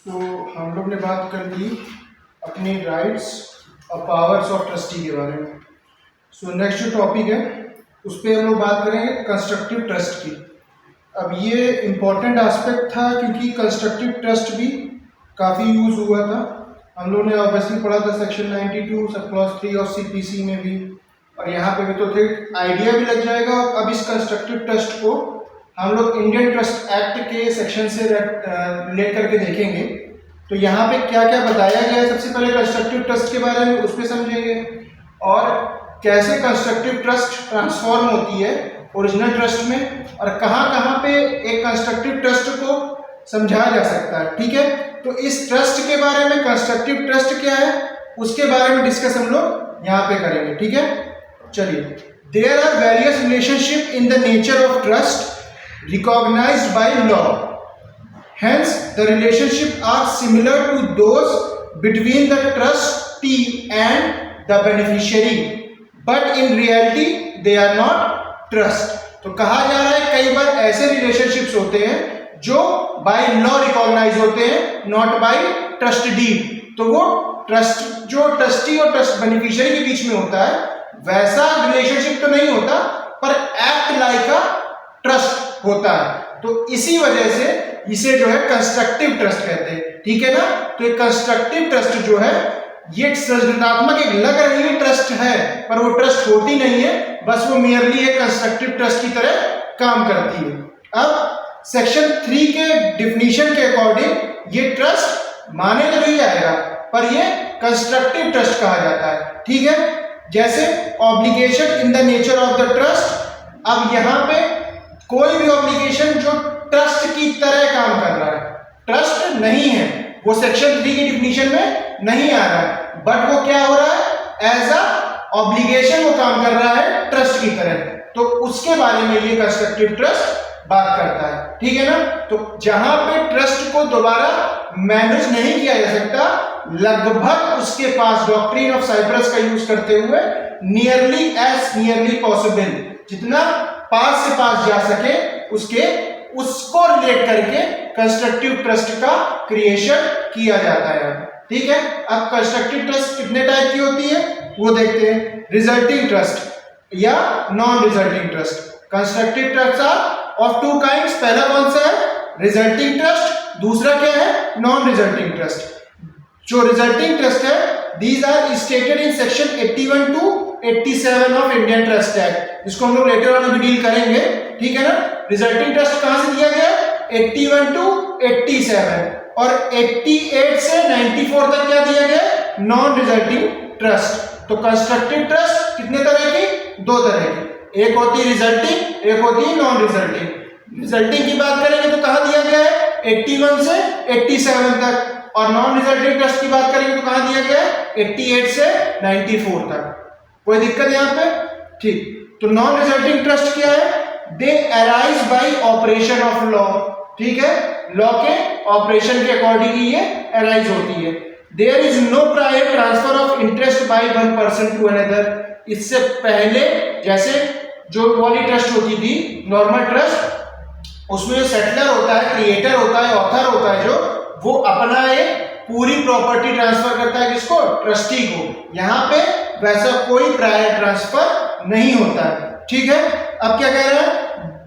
तो हम लोग ने बात कर ली अपने राइट्स और पावर्स ऑफ ट्रस्टी के बारे में। सो नेक्स्ट जो टॉपिक है उस पर हम लोग बात करेंगे कंस्ट्रक्टिव ट्रस्ट की। अब ये इम्पॉर्टेंट एस्पेक्ट था क्योंकि कंस्ट्रक्टिव ट्रस्ट भी काफ़ी यूज़ हुआ था। हम लोग ने ऑब्वियसली पढ़ा था section 92 sub clause 3 of CPC में भी, और यहाँ पे भी तो थे आइडिया भी लग जाएगा। अब इस कंस्ट्रक्टिव ट्रस्ट को हम लोग इंडियन ट्रस्ट एक्ट के सेक्शन से रिलेट करके देखेंगे। तो यहाँ पे क्या क्या बताया गया है, सबसे पहले कंस्ट्रक्टिव ट्रस्ट के बारे में उस पर समझेंगे, और कैसे कंस्ट्रक्टिव ट्रस्ट ट्रांसफॉर्म होती है ओरिजिनल ट्रस्ट में, और कहाँ पे एक कंस्ट्रक्टिव ट्रस्ट को समझाया जा सकता है। ठीक है, तो इस ट्रस्ट के बारे में, कंस्ट्रक्टिव ट्रस्ट क्या है उसके बारे में डिस्कस हम लोग यहाँ पे करेंगे। ठीक है, चलिए। There are various relationship in the nature of trust recognized by law. Hence, the relationship are similar to those between the trustee and the beneficiary, but in reality they are not trust. तो कहा जा रहा है कई बार ऐसे relationships होते हैं जो बाय लॉ रिकॉग्नाइज होते हैं, नॉट बाय ट्रस्ट डीड। तो वो ट्रस्ट जो ट्रस्टी और ट्रस्ट बेनिफिशियरी के बीच में होता है वैसा रिलेशनशिप तो नहीं होता, पर एक्ट लाइक अ ट्रस्ट होता है। तो इसी वजह से इसे जो है कंस्ट्रक्टिव ट्रस्ट कहते हैं। ठीक है ना, तो एक कंस्ट्रक्टिव ट्रस्ट जो है ये सृजनात्मक एक लग रही है ट्रस्ट है, पर वो ट्रस्ट होती नहीं है, बस वो मियरली एक कंस्ट्रक्टिव ट्रस्ट की तरह काम करती है। अब सेक्शन 3 के डिफिनीशन के अकॉर्डिंग ये ट्रस्ट माने तो नहीं जाएगा, पर ये कंस्ट्रक्टिव ट्रस्ट कहा जाता है। ठीक है, जैसे obligation in the nature of the trust. अब यहाँ पे कोई भी ऑब्लिगेशन जो ट्रस्ट की तरह काम कर रहा है, ट्रस्ट नहीं है, वो सेक्शन 3 की डिफिनीशन में नहीं आ रहा है, बट वो क्या हो रहा है, एज अ ऑब्लिगेशन वो काम कर रहा है ट्रस्ट की तरह, तो उसके बारे में ये कंस्ट्रक्टिव ट्रस्ट बात करता है। ठीक है ना, तो जहां पे ट्रस्ट को दोबारा मैनेज नहीं किया जा सकता, लगभग उसके पास डॉक्ट्रिन ऑफ साइप्रस का यूज करते हुए नियरली पॉसिबल, जितना पास से पास जा सके उसको रिलेट करके कंस्ट्रक्टिव ट्रस्ट का क्रिएशन किया जाता है। ठीक है, अब कंस्ट्रक्टिव ट्रस्ट कितने टाइप की होती है वो देखते हैं। रिजल्टिंग ट्रस्ट या non resulting trust. Constructive trust are of two kinds. पहला कौन सा है, रिजल्टिंग ट्रस्ट, दूसरा क्या है, नॉन रिजल्टिंग ट्रस्ट। जो रिजल्टिंग ट्रस्ट है, these are stated in section 81 to 87 of Indian Trust Act, जिसको हम लोग लेटर ऑन अभी डील करेंगे। ठीक है ना, रिजल्टिंग ट्रस्ट कहां से दिया गया, 81 टू 87, और 88 से 94 तक क्या दिया गया, नॉन रिजल्टिंग ट्रस्ट। तो कंस्ट्रक्टिव ट्रस्ट कितने तरह की, दो तरह की, एक होती है रिजल्टिंग, एक होती है नॉन रिजल्टिंग। रिजल्टिंग की बात करेंगे तो कहां दिया गया है, 81 से 87 तक, और नॉन रिजल्टिंग ट्रस्ट की बात करेंगे तो कहां दिया गया है, 88 से 94 तक। कोई दिक्कत यहाँ पे, ठीक। तो नॉन रिजल्टिंग ट्रस्ट क्या है, दे arise bye operation of law. ठीक है, लॉ के ऑपरेशन के अकॉर्डिंग ही ये अराइज होती है। There is no prior transfer of interest by one person to another. इससे पहले जैसे जो वाली ट्रस्ट होती थी नॉर्मल ट्रस्ट, उसमें जो सेटलर होता है, क्रिएटर होता है, ऑथर होता है, जो वो अपना एक पूरी प्रॉपर्टी ट्रांसफर करता है किसको, ट्रस्टी को। यहाँ पे वैसा कोई प्रायर ट्रांसफर नहीं होता है। ठीक है, अब क्या कह रहा है,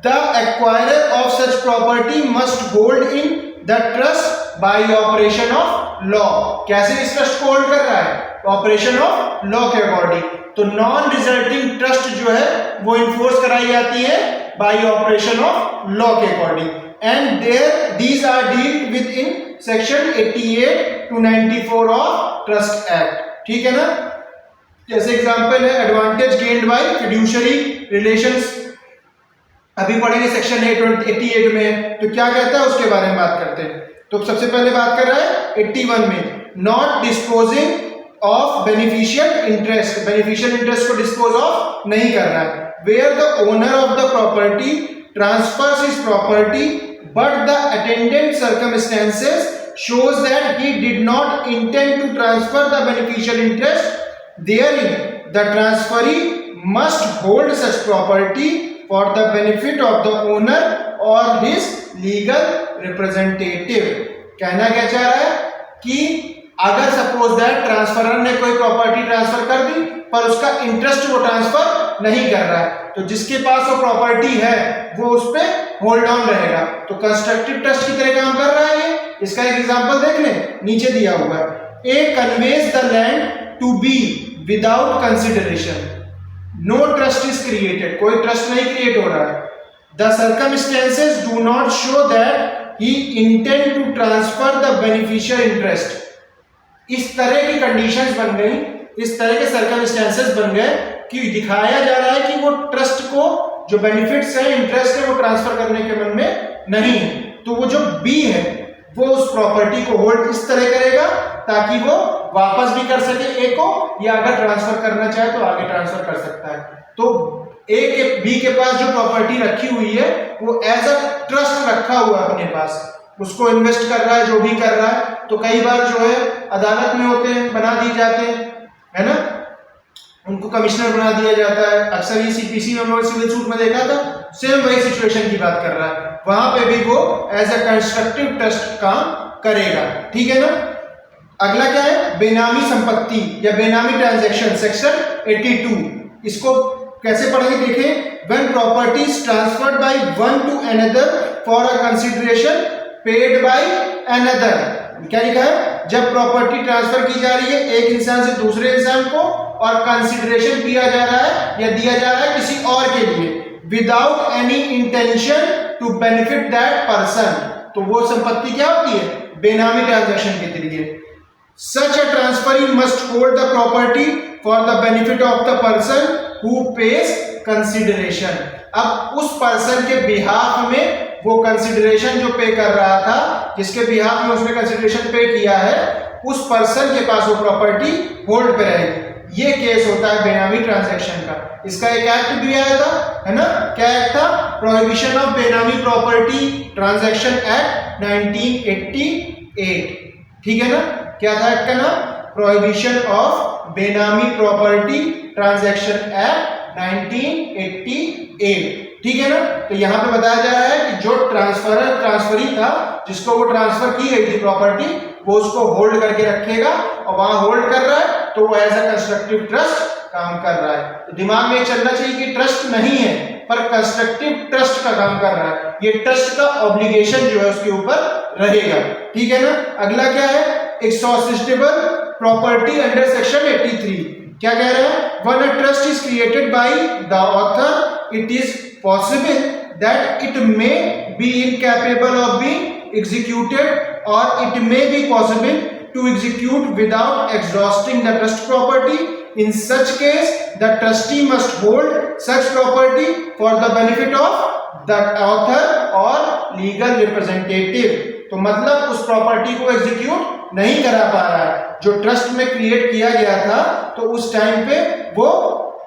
the acquirer of such property must hold in the trust bye operation of law. कैसे इस ट्रस्ट को होल्ड कर रहा है, ऑपरेशन ऑफ लॉ के अकॉर्डिंग। तो नॉन रिजल्टिंग ट्रस्ट जो है वो इन्फोर्स कराई जाती है बाय ऑपरेशन ऑफ लॉ के according, and there these are dealt with in section 88 to 94 of trust act। ठीक है ना, जैसे एग्जांपल है advantage gained by fiduciary relations, अभी पढ़ेंगे सेक्शन 88 में, तो क्या कहता है उसके बारे में बात करते हैं। तो सबसे पहले बात कर रहा है 81 में, not disposing of beneficial interest, beneficial interest को डिस्पोज ऑफ नहीं कर रहा है। Where the owner of the property transfers his property but the attendant circumstances shows that he did not intend to transfer the beneficial interest, therein the transferee must hold such property for the benefit of the owner or his legal representative। कहना क्या चाह रहा है कि अगर suppose that transferor ने कोई property transfer कर दी पर उसका इंटरेस्ट वो ट्रांसफर नहीं कर रहा है, तो जिसके पास वो प्रॉपर्टी है वो उस पे होल्ड ऑन रहेगा, तो कंस्ट्रक्टिव ट्रस्ट की तरह काम कर रहा है ये। इसका एक एग्जांपल देख लें, नीचे दिया हुआ है, a conveys the land to be without consideration, no trust is created, कोई ट्रस्ट नहीं क्रिएट हो रहा है। The circumstances do not show that he intend to transfer the beneficial interest. इस तरह की कंडीशंस बन गई, इस तरह के सर्कमस्टेंसेस बन गए कि दिखाया जा रहा है कि वो ट्रस्ट को जो बेनिफिट्स है, इंटरेस्ट है, वो ट्रांसफर करने के मन में नहीं है। तो वो जो बी है वो उस प्रॉपर्टी को होल्ड इस तरह करेगा ताकि वो वापस भी कर सके ए को, या अगर ट्रांसफर करना चाहे तो आगे ट्रांसफर कर सकता है। तो ए के बी के पास जो प्रॉपर्टी रखी हुई है वो एज अ ट्रस्ट रखा हुआ है अपने पास, उसको इन्वेस्ट कर रहा है, जो भी कर रहा है। तो कई बार जो है अदालत में होते हैं, बना दिए जाते हैं, है ना, उनको कमिश्नर बना दिया जाता है। अक्सर ये सीपीसी में हम लोग सिविल सूट में देखा था, सेम वही सिचुएशन की बात कर रहा है, वहां पे भी वो एज अ कंस्ट्रक्टिव ट्रस्ट काम करेगा, ठीक है ना। अगला क्या है, बेनामी संपत्ति या बेनामी ट्रांजैक्शन, सेक्शन 82। इसको कैसे पढ़ेंगे देखें, when property is transferred by one two another for a consideration paid by another. क्या लिखा है, जब प्रॉपर्टी ट्रांसफर की जा रही है एक इंसान से दूसरे इंसान को और कंसीडरेशन दिया जा रहा है या दिया जा रहा है किसी और के लिए, without any intention to benefit that person, तो वो संपत्ति क्या होती है, बेनामी ट्रांजैक्शन के जरिए। Such a transferee must hold the property for the benefit of the person who pays consideration. अब उस पर्सन के बिहाफ में वो कंसीडरेशन जो पे कर रहा था, जिसके बिहाफ में उसने कंसीडरेशन पे किया है, उस पर्सन के पास वो प्रॉपर्टी होल्ड पे रहेगी। ये केस होता है बेनामी ट्रांजैक्शन का। इसका एक एक्ट भी आया था, है ना, क्या एक्ट था, प्रोहिबिशन ऑफ बेनामी प्रॉपर्टी ट्रांजैक्शन एक्ट 1988, ठीक है ना। क्या था एक्ट का नाम, प्रोहिबिशन ऑफ बेनामी प्रॉपर्टी ट्रांजैक्शन एक्ट 1988, ठीक है ना। तो यहाँ पे बताया जा रहा है कि जो ट्रांसफरी था, जिसको वो ट्रांसफर की गई थी प्रॉपर्टी, वो उसको होल्ड करके रखेगा, और वहां होल्ड कर रहा है तो वो एज अ कंस्ट्रक्टिव ट्रस्ट काम कर रहा है। तो दिमाग में चलना चाहिए कि ट्रस्ट नहीं है पर कंस्ट्रक्टिव ट्रस्ट का काम कर रहा है, ये ट्रस्ट का ऑब्लिगेशन जो है उसके ऊपर रहेगा, ठीक है ना। अगला क्या है, एक्सॉस्टिबल प्रॉपर्टी अंडर सेक्शन 83। क्या कह रहे हैं, when a trust is created by the author it is possible that it may be incapable of being executed or it may be possible to execute without exhausting the trust property. In such case the trustee must hold such property for the benefit of the author or legal representative. तो मतलब उस property को execute नहीं करा पा रहा है, जो ट्रस्ट में क्रिएट किया गया था, तो उस टाइम पे वो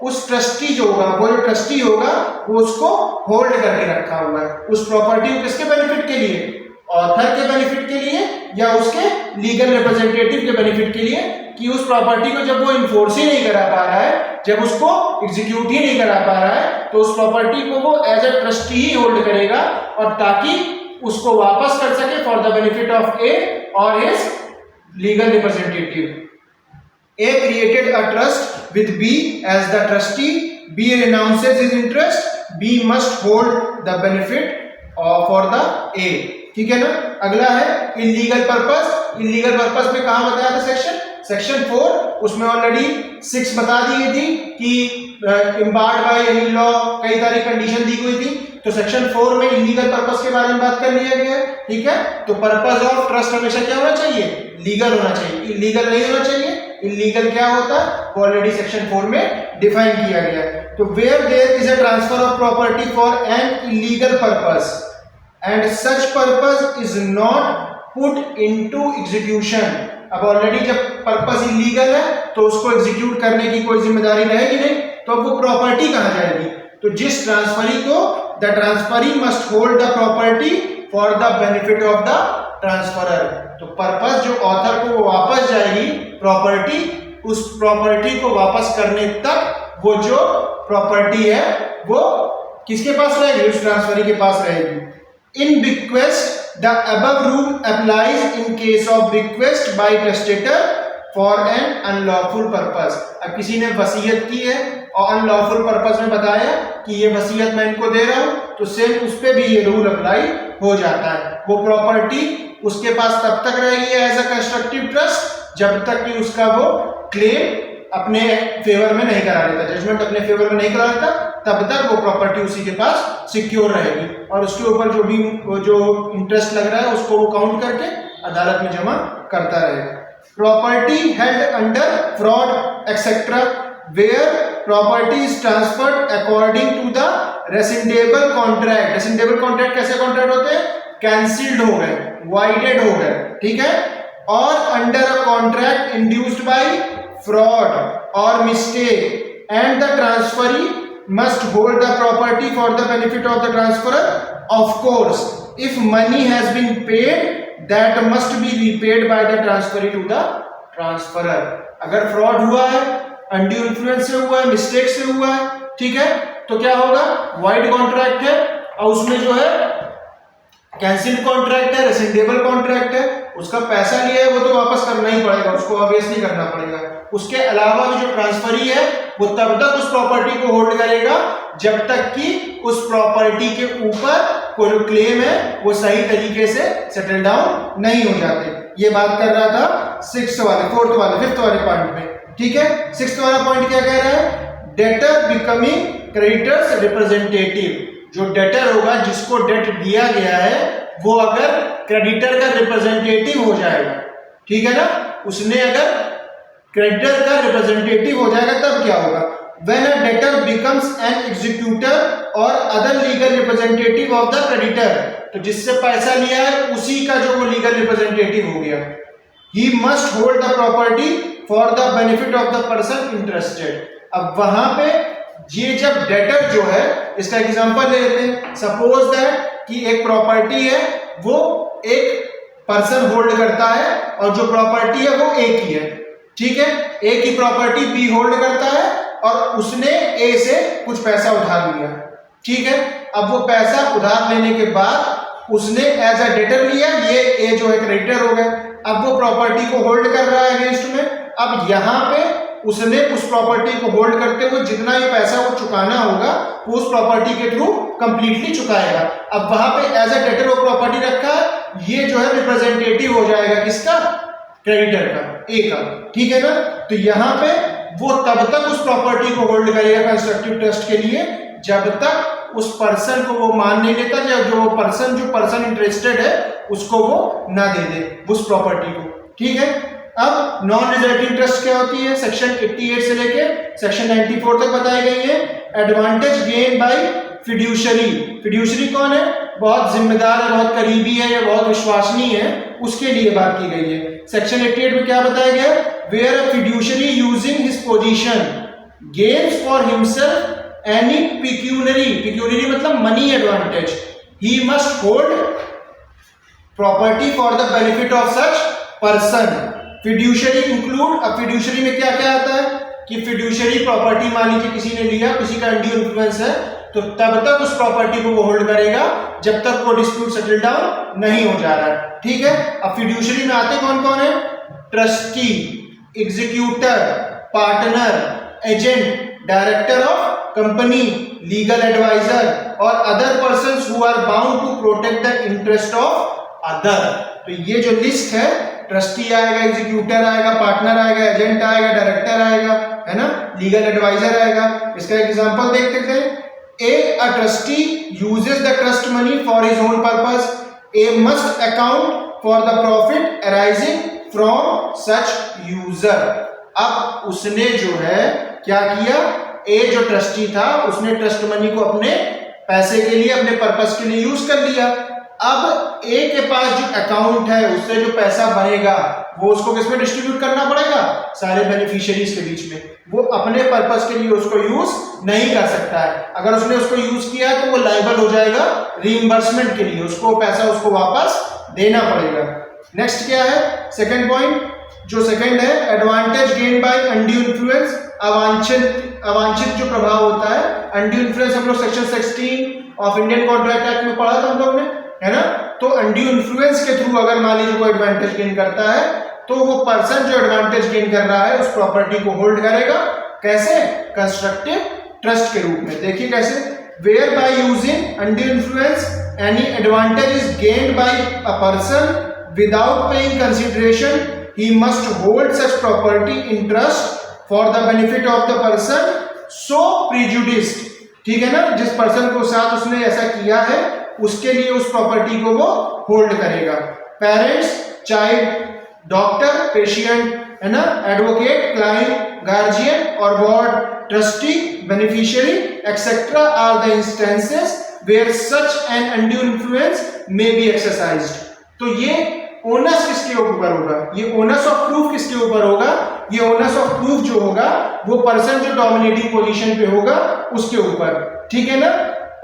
उस ट्रस्टी जो होगा, वो जो ट्रस्टी होगा वो उसको होल्ड करके रखा हुआ है, उस प्रॉपर्टी को किसके बेनिफिट के लिए, ऑथर के बेनिफिट के लिए या उसके लीगल रिप्रेजेंटेटिव के बेनिफिट के लिए, कि उस प्रॉपर्टी को जब वो इन्फोर्स ही नहीं करा पा रहा है, जब उसको एग्जीक्यूट ही नहीं करा पा रहा है, तो उस प्रॉपर्टी को वो एज अ ट्रस्टी ही होल्ड करेगा, और ताकि उसको वापस कर सके for the benefit of A और his legal representative. A created a trust with B as the trustee. B renounces his interest. B must hold the benefit for the A. ठीक है ना। अगला है इलीगल पर्पस। इलीगल पर्पस में कहाँ बताया था सेक्शन 4, उसमें ऑलरेडी 6 बता दी गई थी कि इम्बार्ड बाय एनी लॉ, कई सारी कंडीशन दी हुई थी। तो सेक्शन 4 में इलीगल पर्पस के बारे में बात कर लिया गया है, ठीक है। तो पर्पस ऑफ ट्रस्ट हमेशा क्या होना चाहिए, लीगल होना चाहिए, इलीगल नहीं होना चाहिए। इलीगल क्या होता है वो ऑलरेडी सेक्शन 4 में डिफाइन किया गया है। तो where there is a transfer of property for an illegal purpose and such purpose is not put into execution. अब ऑलरेडी जब पर्पस इलीगल है तो उसको एग्जीक्यूट करने की कोई जिम्मेदारी रहेगी नहीं, तो अब वो प्रॉपर्टी कहाँ जाएगी। तो जिस ट्रांसफरी को, the transferee must hold the property for the benefit of the transferor. तो पर्पस जो ऑथर को वो वापस जाएगी प्रॉपर्टी, उस प्रॉपर्टी को वापस करने तक वो जो प्रॉपर्टी है वो किसके पास रहेगी, उस ट्रांसफरी के पास रहेगी। In bequest the above rule applies in case of request by testator for an unlawful purpose. अब किसी ने वसीयत की है और अनलॉफुल पर्पस में बताया कि ये वसीयत मैं इनको दे रहा हूं, तो सेम उस पे भी ये रूल अप्लाई हो जाता है। वो प्रॉपर्टी उसके पास तब तक रहेगी एज अ कंस्ट्रक्टिव ट्रस्ट जब तक कि उसका वो क्लेम अपने फेवर में नहीं करा लेता, जजमेंट अपने फेवर में नहीं करा लेता, तब तक वो प्रॉपर्टी उसी के पास सिक्योर रहेगी और उसके ऊपर जो इंटरेस्ट लग रहा है उसको वो काउंट करके अदालत में जमा करता रहेगा। Property held under fraud etcetera where property is transferred according to the rescindable contract. Rescindable contract कैसे कॉन्ट्रैक्ट होते हैं? कैंसिल्ड हो गए, वाइडेड हो गए, ठीक है, और under a contract induced by fraud or mistake and the transferee must hold the property for the benefit of the transferor. Of course, if money has been paid, that must be repaid by the transferee to the transferor. अगर fraud हुआ है, undue influence से हुआ है, mistake से हुआ है, ठीक है, तो क्या होगा? void contract है और उसमें जो है कैंसिल्ड कॉन्ट्रैक्ट है, रेसिडेबल कॉन्ट्रैक्ट है, उसका पैसा लिया है वो तो वापस करना ही पड़ेगा, उसको ऑब्वियसली करना पड़ेगा। उसके अलावा भी जो ट्रांसफरी है वो तब तक उस प्रॉपर्टी को होल्ड करेगा जब तक कि उस प्रॉपर्टी के ऊपर कोई जो क्लेम है वो सही तरीके से सेटल डाउन नहीं हो जाते। ये बात कर रहा था फिफ्थ वाले पॉइंट में, ठीक है। सिक्स्थ वाला पॉइंट क्या कह रहा है? Debtor becoming creditors representative. जो डेटर होगा, जिसको डेट दिया गया है, वो अगर क्रेडिटर का रिप्रेजेंटेटिव हो जाएगा, ठीक है ना, उसने अगर क्रेडिटर का रिप्रेजेंटेटिव हो जाएगा तब क्या होगा? When a debtor becomes an executor or other legal representative of the creditor, तो जिससे पैसा लिया है उसी का जो वो लीगल रिप्रेजेंटेटिव हो गया, he must hold the property for the benefit of the person interested। अब वहां पे ये जब डेटर जो है, इसका एग्जांपल ले लेते हैं। सपोज दैट कि एक प्रॉपर्टी है वो एक पर्सन होल्ड करता है और जो प्रॉपर्टी है वो एक ही है, ठीक है, एक ही प्रॉपर्टी बी होल्ड करता है और उसने ए से कुछ पैसा उधार लिया, ठीक है। अब वो पैसा उधार लेने के बाद उसने एज अ डेटर लिया, ये ए जो है क्रेडिटर हो गया। अब वो प्रॉपर्टी को होल्ड कर रहा है अगेंस्ट में। अब यहाँ पे उसने उस प्रॉपर्टी को होल्ड करते हुए जितना ही पैसा वो चुकाना होगा वो उस प्रॉपर्टी के थ्रू कंप्लीटली चुकाएगा। अब वहां पे एज अ डेटर वो प्रॉपर्टी रखा है, ये जो है रिप्रेजेंटेटिव हो जाएगा किसका? क्रेडिटर का, ए का, ठीक है ना। तो यहाँ पे वो तब तक उस प्रॉपर्टी को होल्ड करेगा कंस्ट्रक्टिव ट्रस्ट के लिए जब तक उस पर्सन को वो मान नहीं लेता, जो पर्सन इंटरेस्टेड है उसको वो ना दे दे उस प्रॉपर्टी को, ठीक है। अब नॉन रिजल्टिंग ट्रस्ट क्या होती है? सेक्शन 88 से लेके सेक्शन 94 तक बताई गई है। Advantage gain bye fiduciary. Fiduciary कौन है? बहुत जिम्मेदार है, बहुत करीबी है या बहुत विश्वसनीय है, उसके लिए बात की गई है। सेक्शन 88 में क्या बताया गया? Where a fiduciary using his position gains for himself any pecuniary मतलब money advantage, he must hold property for the benefit of such person. Fiduciary include, अब फिड्यूशरी में क्या क्या आता है कि फिड्यूशरी प्रॉपर्टी मान लीजिए किसी ने लिया, किसी का अनड्यू इन्फ्लुएंस है, तो तब तक उस प्रॉपर्टी को वो होल्ड करेगा जब तक वो डिस्प्यूट सेटल डाउन नहीं हो जा रहा है, ठीक है। अब फिड्यूशरी में आते कौन कौन है? Trustee, executor, partner, agent, director of company, legal adviser और other persons who are bound to protect the interest of other. तो ये जो लिस्ट है, ट्रस्टी आएगा, एग्जीक्यूटर आएगा, पार्टनर आएगा, एजेंट आएगा, डायरेक्टर आएगा, है ना, लीगल एडवाइजर आएगा। इसका एग्जांपल देखते थे। A trustee uses the trust money for his own purpose. A must account for the profit arising from such user. अब उसने जो है क्या किया? A जो ट्रस्टी था उसने ट्रस्ट मनी को अपने पैसे के लिए, अपने पर्पस के लिए यूज कर लिया। अब ए के पास जो अकाउंट है उससे जो पैसा बनेगा वो उसको किसमें डिस्ट्रीब्यूट करना पड़ेगा? सारे बेनिफिशियरीज के बीच में। वो अपने पर्पस के लिए उसको यूज नहीं कर सकता है। अगर उसने उसको यूज किया तो वो लायबल हो जाएगा रीइंबर्समेंट के लिए, उसको पैसा उसको वापस देना पड़ेगा। नेक्स्ट क्या है? सेकंड पॉइंट जो सेकंड है, advantage gain bye undue influence. अवांछित जो प्रभाव होता है, अनड्यू इन्फ्लुएंस हम लोग section 16 of Indian contract act में पढ़ा था हम लोग ने। है ना। तो अनड्यू इन्फ्लुएंस के थ्रू अगर मान लीजिए कोई एडवांटेज गेन करता है तो वो पर्सन जो एडवांटेज गेन कर रहा है उस प्रॉपर्टी को होल्ड करेगा। कैसे? कंस्ट्रक्टिव ट्रस्ट के रूप में। देखिए कैसे, where by using undue influence any advantage is gained by a person without paying consideration he must hold such property in trust for the benefit of the person so prejudiced। ठीक है ना, जिस person को साथ उसने ऐसा किया है उसके लिए उस प्रॉपर्टी को वो होल्ड करेगा। पेरेंट्स, चाइल्ड, डॉक्टर, पेशिएंट, है ना, एडवोकेट, क्लाइंट, गार्जियन और ward, trustee, beneficiary etcetera are the instances where such an undue influence may be exercised. तो ये ओनस किसके ऊपर होगा? ये ओनस ऑफ प्रूफ किसके ऊपर होगा? ये ओनस ऑफ प्रूफ जो होगा वो पर्सन जो डोमिनेटिंग पोजीशन पे होगा उसके ऊपर। ठीक है ना,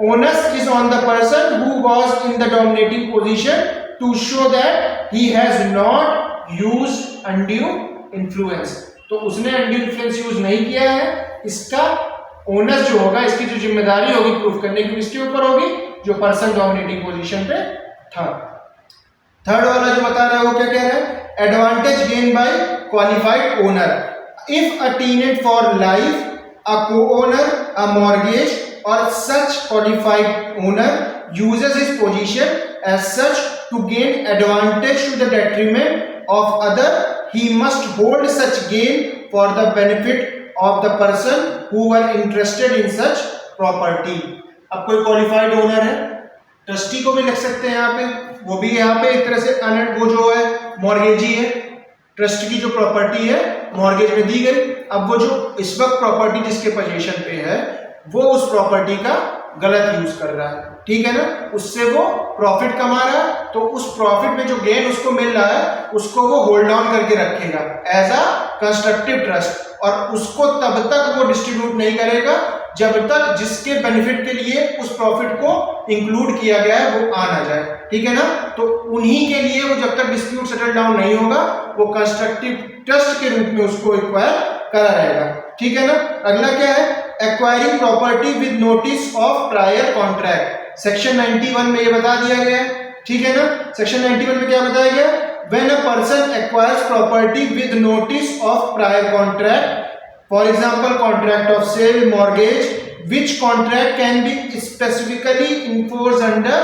onus is on the person who was in the dominating position to show that he has not used undue influence. तो उसने अनड्यू इन्फ्लुएंस यूज नहीं किया है, इसका ओनस जो होगा, इसकी जो जिम्मेदारी होगी प्रूफ करने की किसके ऊपर होगी? जो पर्सन डोमिनेटिंग पोजीशन पे था। थर्ड वाला जो बता रहा है वो क्या कह रहा है? Advantage gain by qualified owner if a tenant for life, a co-owner, a mortgage or such qualified owner uses his position as such to gain advantage to the detriment of other, he must hold such gain for the benefit of the person who were interested in such property. अब कोई qualified owner है, trustee को भी लिख सकते हैं यहाँ पे, वो भी यहाँ पे एक तरह से वो जो है मॉर्गेजी है, ट्रस्ट की जो प्रॉपर्टी है मॉर्गेज में दी गई। अब वो जो इस वक्त प्रॉपर्टी जिसके पोजीशन पे है वो उस प्रॉपर्टी का गलत यूज कर रहा है। ठीक है ना, उससे वो प्रॉफिट कमा रहा है, तो उस प्रॉफिट में जो गेन उसको मिल रहा है उसको वो होल्ड ऑन करके रखेगा एज अ कंस्ट्रक्टिव ट्रस्ट, और उसको तब तक वो डिस्ट्रीब्यूट नहीं करेगा जब तक जिसके बेनिफिट के लिए उस प्रॉफिट को इंक्लूड किया गया है वो आ ना जाए। ठीक है ना, तो उन्हीं के लिए वो जब तक डिस्प्यूट सेटल डाउन नहीं होगा वो कंस्ट्रक्टिव ट्रस्ट के रूप में उसको एक्वायर करा रहेगा। ठीक है ना, अगला क्या है? Acquiring property with notice of prior contract. Section 91 में ये बता दिया गया है। ठीक है ना, सेक्शन 91 में क्या बताया गया? When a person acquires property with notice of prior contract, for example contract of sale, mortgage, which contract can be specifically enforced under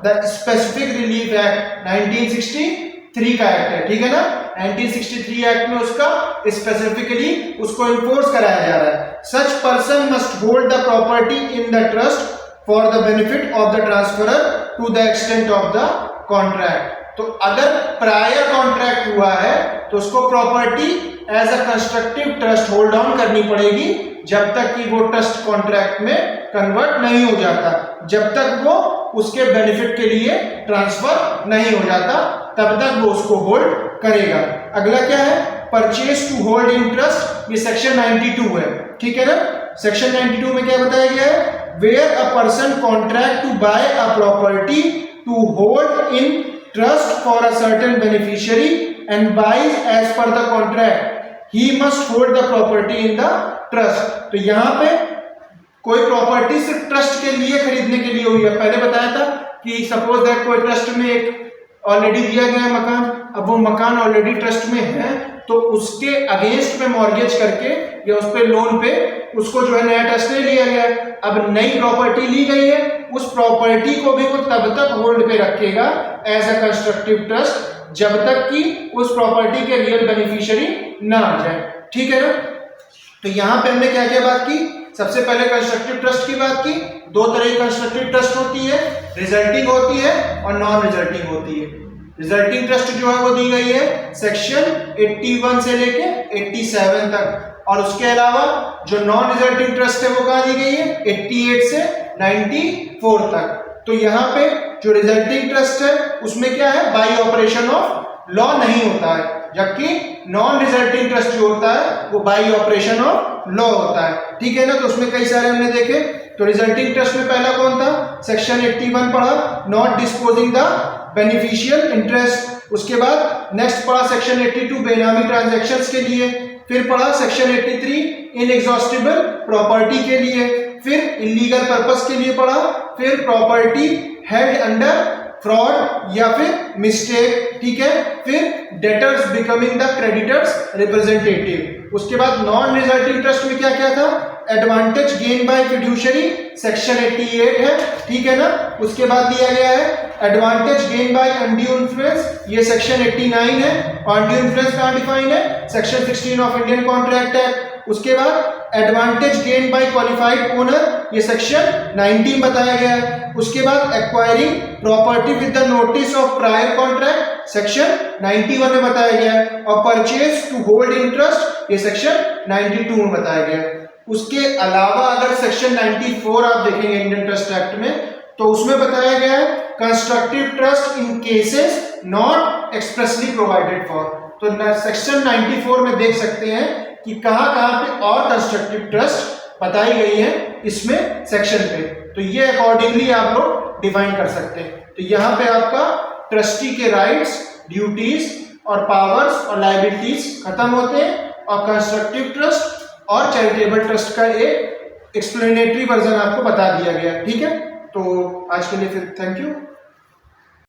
the specific relief act 1963 का एक्ट है। ठीक है ना, 1963 एक्ट में उसका स्पेसिफिकली उसको इन्फोर्स कराया जा रहा है। Such person must hold the property in the trust for the benefit of the transferor to the extent of the contract. तो अगर प्रायर कॉन्ट्रैक्ट हुआ है तो उसको property as a constructive trust hold on करनी पड़ेगी जब तक कि वो ट्रस्ट कॉन्ट्रैक्ट में कन्वर्ट नहीं हो जाता, जब तक वो उसके बेनिफिट के लिए ट्रांसफर नहीं हो जाता तब तक वो उसको होल्ड करेगा। अगला क्या है? Purchase to hold in trust, ये सेक्शन 92 है। ठीक है ना, सेक्शन 92 में क्या बताया गया है? Where a person contract to buy a property to hold in trust for a certain beneficiary and buys as per the contract, he must hold the property in the trust। तो यहाँ पे कोई property सिर्फ trust के लिए खरीदने के लिए हुई है। पहले बताया था कि सपोज दैट कोई ट्रस्ट में एक ऑलरेडी दिया गया है मकान, अब वो मकान ऑलरेडी ट्रस्ट में है तो उसके अगेंस्ट में मॉर्गेज करके या उस पे लोन पे उसको जो है नया ट्रस्ट ले लिया गया। अब नई प्रॉपर्टी ली गई है, उस प्रॉपर्टी को भी वो तब तक होल्ड पे रखेगा एज अ कंस्ट्रक्टिव ट्रस्ट जब तक कि उस प्रॉपर्टी के रियल बेनिफिशियरी ना आ जाए। ठीक है ना, तो यहाँ पे हमने क्या क्या बात की? सबसे पहले कंस्ट्रक्टिव ट्रस्ट की बात की। दो तरह की कंस्ट्रक्टिव ट्रस्ट होती है, रिजल्टिंग होती है और नॉन रिजल्टिंग होती है। रिजल्टिंग ट्रस्ट जो है वो दी गई है सेक्शन 81 से लेके 87 तक, और उसके अलावा जो नॉन रिजल्टिंग ट्रस्ट है वो कहाँ दी गई है? 88 से 94 तक। तो यहाँ पे जो रिजल्टिंग ट्रस्ट है उसमें क्या है? बाय ऑपरेशन ऑफ लॉ नहीं होता है, जबकि नॉन रिजल्टिंग ट्रस्ट जो होता है वो बाय ऑपरेशन ऑफ लॉ होता है। ठीक है ना, तो उसमें कई सारे हमने देखे। तो रिजल्टिंग ट्रस्ट में पहला कौन था? सेक्शन 81 पढ़ा, not disposing the beneficial interest. उसके बाद नेक्स्ट पढ़ा सेक्शन 82 बेनामी ट्रांजैक्शंस के लिए, फिर पढ़ा सेक्शन 83 इनएग्जॉस्टिबल प्रॉपर्टी के लिए, फिर इलीगल पर्पस के लिए पढ़ा, फिर प्रॉपर्टी हेल्ड अंडर फ्रॉड या फिर मिस्टेक, ठीक है। फिर debtors becoming the creditors representative. उसके बाद नॉन रिजल्टिंग ट्रस्ट में क्या क्या था, advantage gain bye fiduciary section 88 है, ठीक है ना। उसके बाद दिया गया है advantage gain bye undue influence, ये सेक्शन 89 है। अनड्यू इन्फ्लुएंस कहां डिफाइन है, section 16 of Indian contract act. उसके बाद advantage gain by qualified owner, ये सेक्शन 19 बताया गया है। उसके बाद acquiring property with the notice of prior contract, section 91 में बताया गया है। और परचेज टू होल्ड इंटरेस्ट, ये सेक्शन 92 में बताया गया है। उसके अलावा अगर सेक्शन 94 आप देखेंगे इंडियन ट्रस्ट एक्ट में, तो उसमें बताया गया है constructive trust in cases not expressly provided for. तो सेक्शन 94 में देख सकते हैं कि कहां कहां पे और कंस्ट्रक्टिव ट्रस्ट बताई गई है इसमें सेक्शन पे। तो ये अकॉर्डिंगली आप लोग डिफाइन कर सकते हैं। तो यहाँ पे आपका ट्रस्टी के राइट्स, ड्यूटीज और पावर्स और लायबिलिटीज खत्म होते हैं, और कंस्ट्रक्टिव ट्रस्ट और चैरिटेबल ट्रस्ट का एक एक्सप्लेनेटरी वर्जन आपको बता दिया गया, ठीक है। तो आज के लिए फिर थैंक यू।